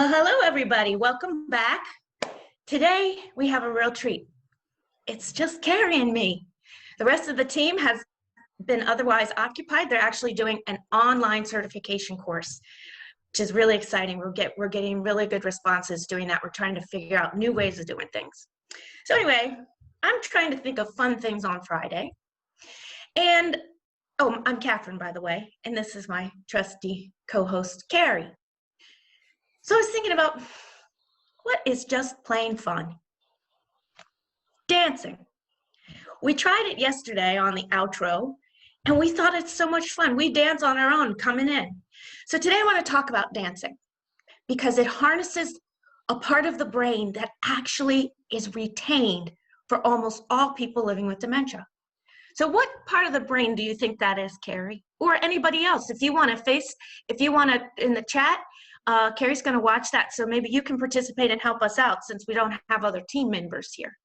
Well, hello, everybody. Welcome back. Today, we have a real treat. It's just Kerri and me. The rest of the team has been otherwise occupied. They're actually doing an online certification course, which is really exciting. We're getting really good responses doing that. We're trying to figure out new ways of doing things. So anyway, I'm trying to think of fun things on Friday. And, I'm Kathryn, by the way, and this is my trusty co-host, Kerri. So I was thinking about what is just plain fun? Dancing. We tried it yesterday on the outro, and we thought it's so much fun. We dance on our own coming in. So today I want to talk about dancing because it harnesses a part of the brain that actually is retained for almost all people living with dementia. So what part of the brain do you think that is, Kerri? Or anybody else? If you want to in the chat, Kerri's going to watch that, so maybe you can participate and help us out since we don't have other team members here.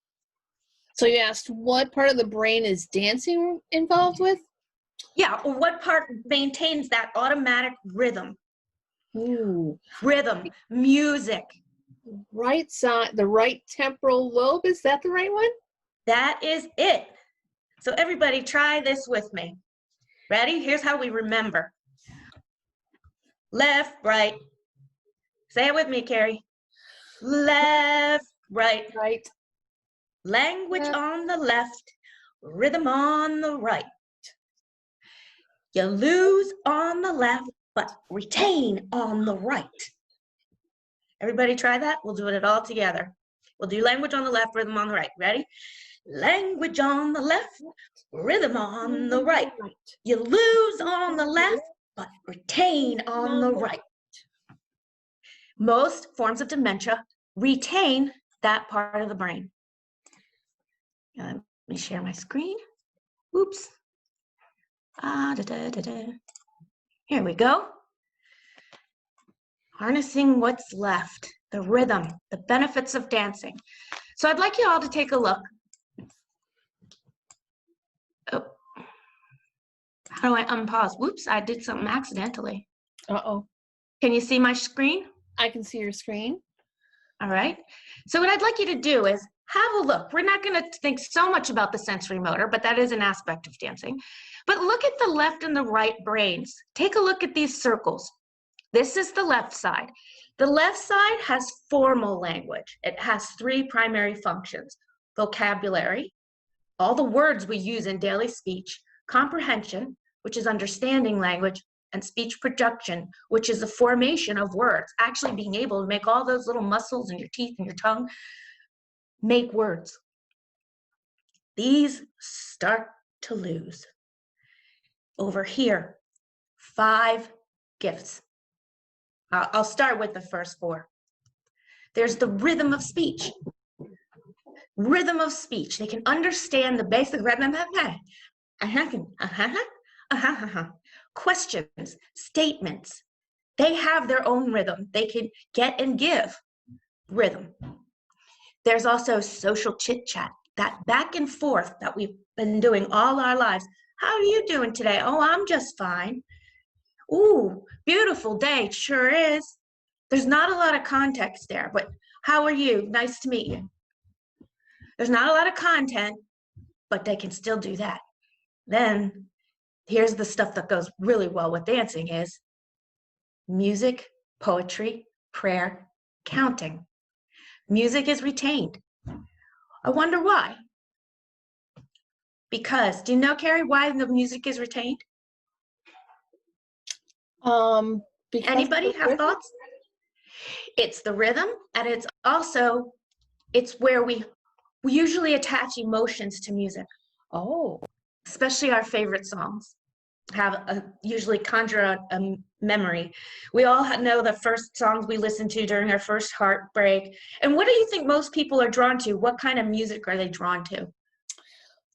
So you asked what part of the brain is dancing involved with? Yeah, or what part maintains that automatic rhythm? Ooh. Rhythm, music. Right side, the right temporal lobe, is that the right one? That is it. So everybody try this with me. Ready? Here's how we remember. Left, right. Say it with me, Kerri. Left, right. Right. Language on the left, rhythm on the right. You lose on the left, but retain on the right. Everybody try that? We'll do it all together. We'll do language on the left, rhythm on the right. Ready? Language on the left, rhythm on the right. You lose on the left, but retain on the right. Most forms of dementia retain that part of the brain. Let me share my screen. Oops. Here we go. Harnessing what's left, the rhythm, the benefits of dancing. So I'd like you all to take a look. Oh, how do I unpause? Whoops, I did something accidentally. Uh-oh. Can you see my screen? I can see your screen. All right. So what I'd like you to do is have a look. We're not going to think so much about the sensory motor, but that is an aspect of dancing. But look at the left and the right brains. Take a look at these circles. This is the left side. The left side has formal language. It has three primary functions: vocabulary, all the words we use in daily speech; comprehension, which is understanding language; and speech production, which is the formation of words, actually being able to make all those little muscles in your teeth and your tongue make words. These start to lose. Over here, 5 gifts. I'll start with the first 4. There's the rhythm of speech. Rhythm of speech. They can understand the basic rhythm. Questions, statements. They have their own rhythm. They can get and give rhythm. There's also social chit-chat, that back and forth that we've been doing all our lives. How are you doing today? Oh, I'm just fine. Ooh, beautiful day. Sure is. There's not a lot of context there, but how are you? Nice to meet you. There's not a lot of content, but they can still do that. Then here's the stuff that goes really well with dancing is music, poetry, prayer, counting. Music is retained. I wonder why. Because, do you know, Kerri, why the music is retained? Because anybody have thoughts? It's the rhythm, and it's where we usually attach emotions to music. Oh. Especially our favorite songs usually conjure a memory. We all know the first songs we listened to during our first heartbreak. And what do you think most people are drawn to? What kind of music are they drawn to?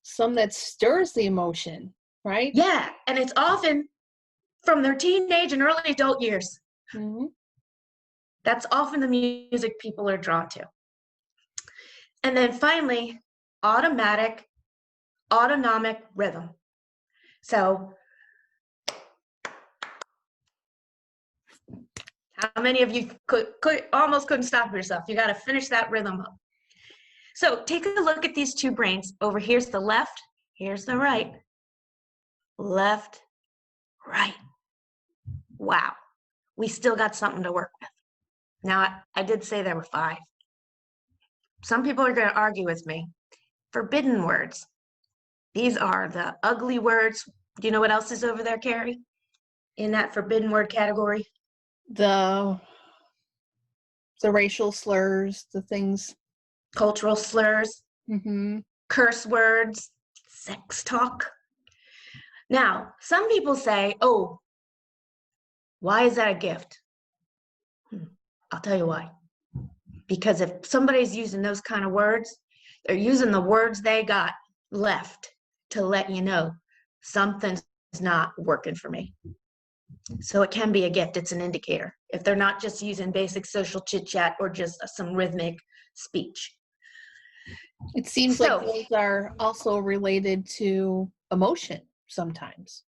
Some that stirs the emotion, right? Yeah, and it's often from their teenage and early adult years. Mm-hmm. That's often the music people are drawn to. And then finally, autonomic rhythm. So How many of you almost couldn't stop yourself? You got to finish that rhythm up. So take a look at these two brains. Over here's the left, here's the right. Left, right. Wow. We still got something to work with. Now, I did say there were 5. Some people are going to argue with me. Forbidden words. These are the ugly words. Do you know what else is over there, Kerri? In that forbidden word category? The racial slurs, the things. Cultural slurs, curse words, sex talk. Now, some people say, oh, why is that a gift? I'll tell you why. Because if somebody's using those kind of words, they're using the words they got left to let you know something's not working for me. So it can be a gift. It's an indicator. If they're not just using basic social chit chat or just some rhythmic speech. It seems like those are also related to emotion sometimes.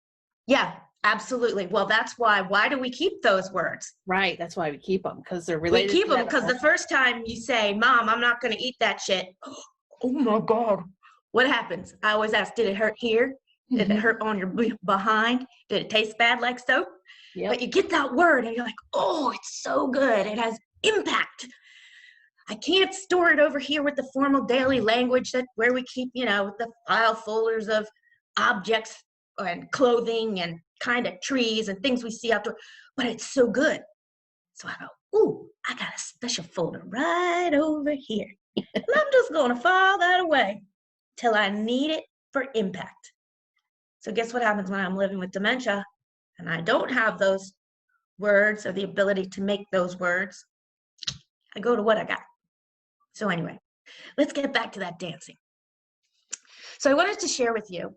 Yeah, absolutely. Well, that's why. Why do we keep those words? Right. That's why we keep them, because they're related. We keep them because the first time you say, Mom, I'm not going to eat that shit. Oh my God. What happens? I always ask, did it hurt here? Did it hurt on your behind? Did it taste bad like soap? Yep. But you get that word and you're like, oh, it's so good. It has impact. I can't store it over here with the formal daily language where we keep, the file folders of objects and clothing and kind of trees and things we see outdoor, but it's so good. So I go, ooh, I got a special folder right over here. And I'm just going to file that away till I need it for impact. So guess what happens when I'm living with dementia and I don't have those words or the ability to make those words? I go to what I got. So anyway, let's get back to that dancing. So I wanted to share with you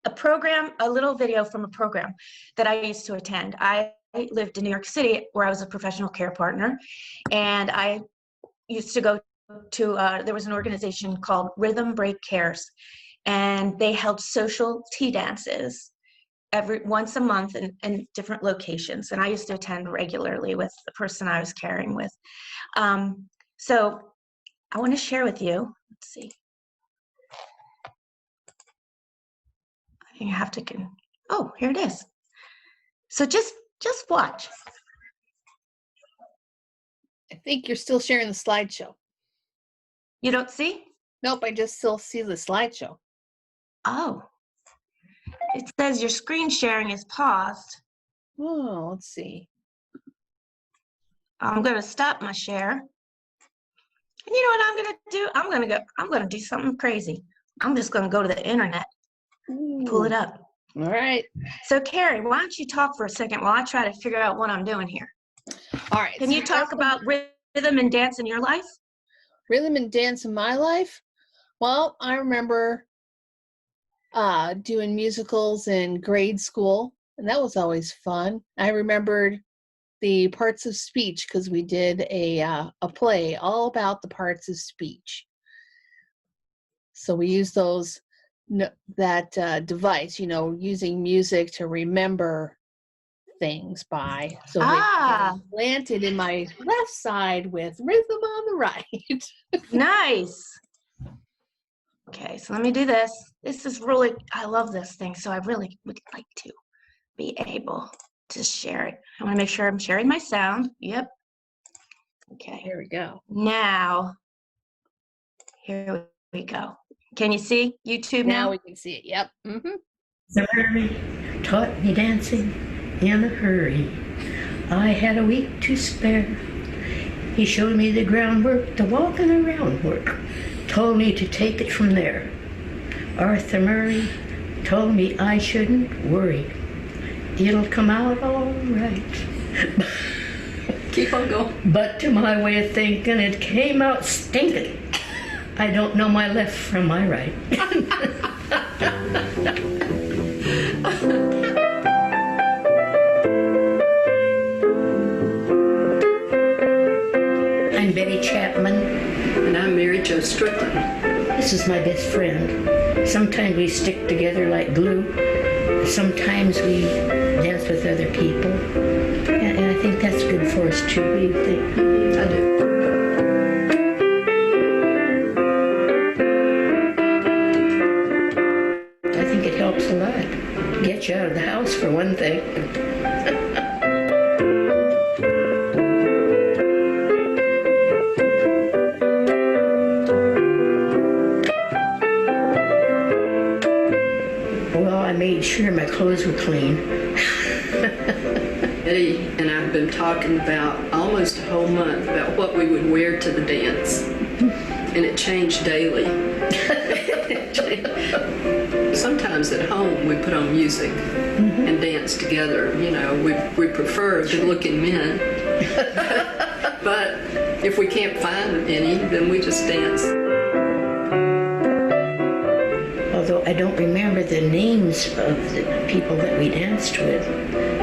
a little video from a program that I used to attend. I lived in New York City where I was a professional care partner, and I used to go to, there was an organization called Rhythm Break Cares, and they held social tea dances once a month in different locations. And I used to attend regularly with the person I was caring with. So I want to share with you, let's see. I think I have to, oh, here it is. So just watch. I think you're still sharing the slideshow. You don't see? Nope, I just still see the slideshow. Oh. It says your screen sharing is paused. Oh, let's see. I'm going to stop my share. And you know what I'm going to do? I'm going to do something crazy. I'm just going to go to the internet. Ooh. Pull it up. All right. So Kerri, why don't you talk for a second while I try to figure out what I'm doing here? All right. Can you talk about rhythm and dance in your life? Rhythm and dance in my life? Well, I remember doing musicals in grade school, and that was always fun. I remembered the parts of speech because we did a play all about the parts of speech. So we used that device, using music to remember things by. So they planted in my left side with rhythm on the right. Nice. Okay, so let me do this. This is really, I love this thing, so I really would like to be able to share it. I want to make sure I'm sharing my sound. Yep. Okay. Here we go. Now, here we go. Can you see YouTube now? Now we can see it. Yep. Mary taught me dancing in a hurry. I had a week to spare. He showed me the groundwork, the walking around work, told me to take it from there. Arthur Murray told me I shouldn't worry. It'll come out all right. Keep on going. But to my way of thinking, it came out stinking. I don't know my left from my right. I'm Betty Chapman. And I'm Mary Jo Strickland. This is my best friend. Sometimes we stick together like glue. Sometimes we dance with other people. those two big things. I do. I think it helps a lot. Get you out of the house for one thing. Well, I made sure my clothes were clean. Eddie and I have been talking about almost a whole month about what we would wear to the dance. And it changed daily. Sometimes at home we put on music and dance together. You know, we prefer good-looking men. But if we can't find any, then we just dance. Although I don't remember the names of the people that we danced with.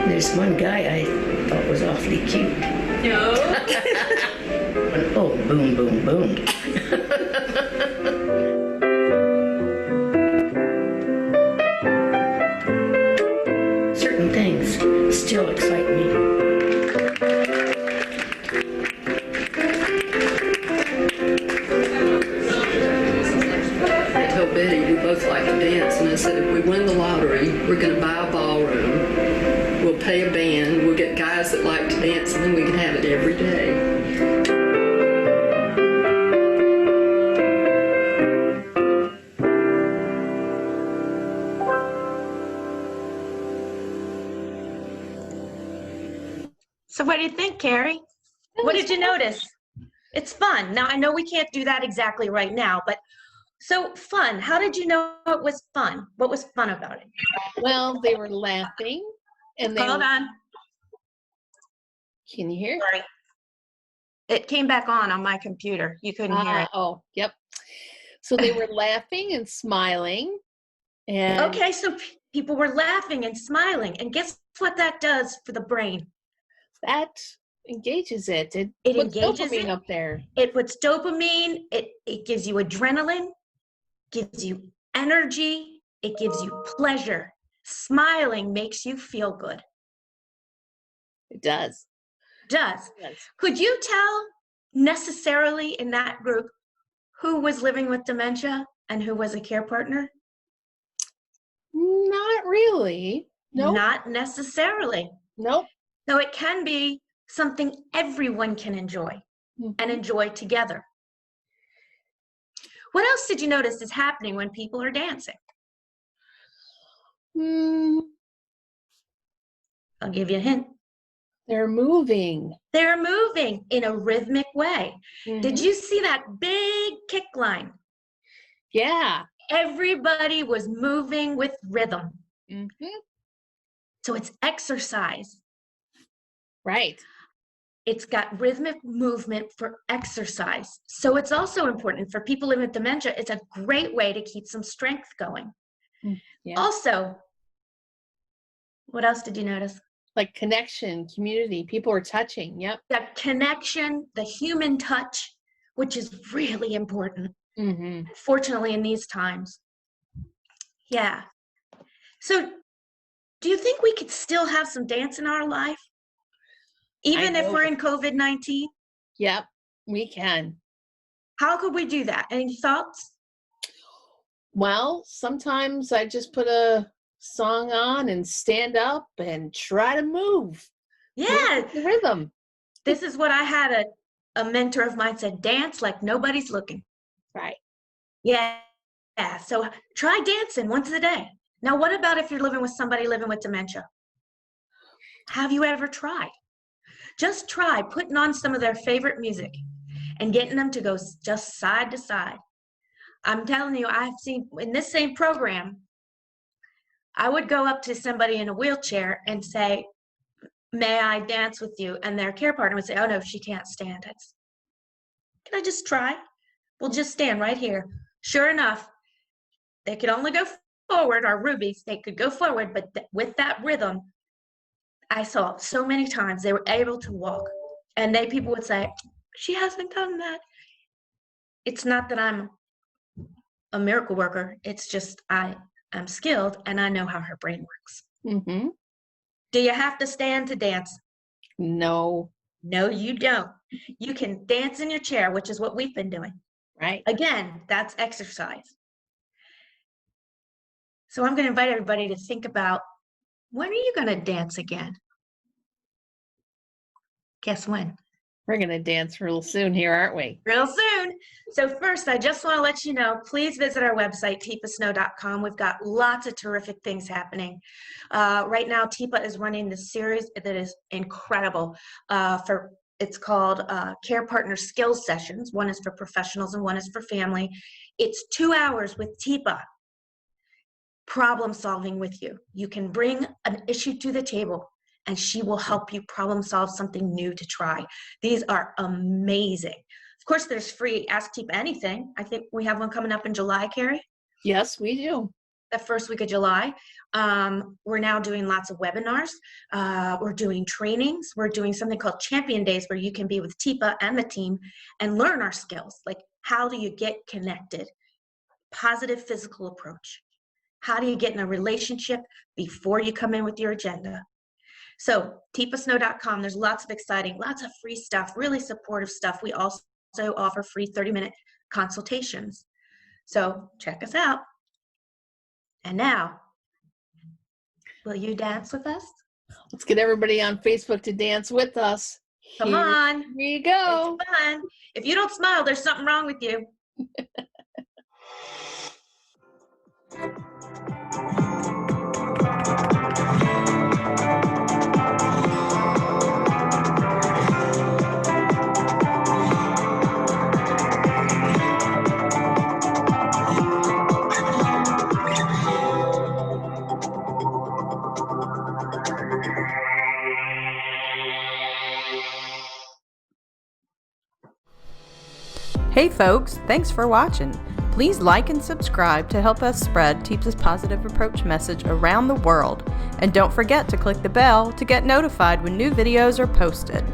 There's one guy I thought was awfully cute. No. Oh, boom, boom, boom. Certain things still excite me. I told Betty we both like to dance, and I said if we win the lottery, we're going to buy a ballroom. We'll pay a band. We'll get guys that like to dance, and then we can have it every day. So what do you think, Kerri? What did you notice? It's fun. Now, I know we can't do that exactly right now, but so fun. How did you know it was fun? What was fun about it? Well, they were laughing, and they Hold were, on. can you hear? Sorry. It came back on my computer. You couldn't hear it. Oh, yep. So they were laughing and smiling, and Okay, so people were laughing and smiling. And guess what that does for the brain? that engages it. It It puts engages dopamine it. up there. It puts dopamine. It gives you adrenaline, gives you energy. It gives you pleasure. Smiling makes you feel good. It does. Does. Yes. Could you tell necessarily in that group who was living with dementia and who was a care partner? Not really. Nope. Not necessarily. Nope. So it can be something everyone can enjoy and Mhm. enjoy together. What else did you notice is happening when people are dancing? Mm, I'll give you a hint. they're moving. They're moving in a rhythmic way. Did Mhm. you see that big kick line? Yeah. Everybody was moving with rhythm. Mhm. So it's exercise. Right. It's got rhythmic movement for exercise. So it's also important for people living with dementia. It's a great way to keep some strength going. Yeah. Also, what else did you notice? Like connection, community. People are touching. Yep. That connection, the human touch, which is really important, Mm-hmm. fortunately, in these times. Yeah. So do you think we could still have some dance in our life? Even if know. we're in COVID-19? Yep. We can. How could we do that? Any thoughts? Well, sometimes I just put a song on and stand up and try to move. Yeah. Move with the rhythm. This is what I had a mentor of mine said, dance like nobody's looking. Right. Yeah. Yeah. So try dancing once a day. Now, what about if you're living with somebody living with dementia? Have you ever tried? Just try putting on some of their favorite music and getting them to go just side to side. I'm telling you, I've seen in this same program, I would go up to somebody in a wheelchair and say, may I dance with you? And their care partner would say, oh no, she can't stand. Can I just try? We'll just stand right here. Sure enough, they could only go forward, our rubies, they could go forward, but with that rhythm, I saw so many times they were able to walk. And people would say, she hasn't done that. It's not that I'm a miracle worker. It's just I'm skilled and I know how her brain works. Mm-hmm. Do you have to stand to dance? No. No, you don't. You can dance in your chair, which is what we've been doing. Right. Again, that's exercise. So I'm going to invite everybody to think about, when are you going to dance again? Guess when? We're going to dance real soon here, aren't we? Real soon. So first, I just want to let you know, please visit our website, tipasnow.com. We've got lots of terrific things happening. Right now, TIPA is running this series that is incredible. It's called Care Partner Skills Sessions. One is for professionals and one is for family. It's 2 hours with TIPA, problem solving with you. You can bring an issue to the table and she will help you problem solve something new to try. These are amazing. Of course, there's free Ask TIPA Anything. I think we have one coming up in July, Kerri. Yes, we do. The first week of July. We're now doing lots of webinars. We're doing trainings. We're doing something called Champion Days where you can be with TIPA and the team and learn our skills. Like, how do you get connected? Positive physical approach. How do you get in a relationship before you come in with your agenda? So tipasnow.com, there's lots of free stuff, really supportive stuff. We also offer free 30-minute consultations. So check us out. And now, will you dance with us? Let's get everybody on Facebook to dance with us. Come on. Here we go. It's fun. If you don't smile, there's something wrong with you. Hey folks, thanks for watching. Please like and subscribe to help us spread TIPA's positive approach message around the world. And don't forget to click the bell to get notified when new videos are posted.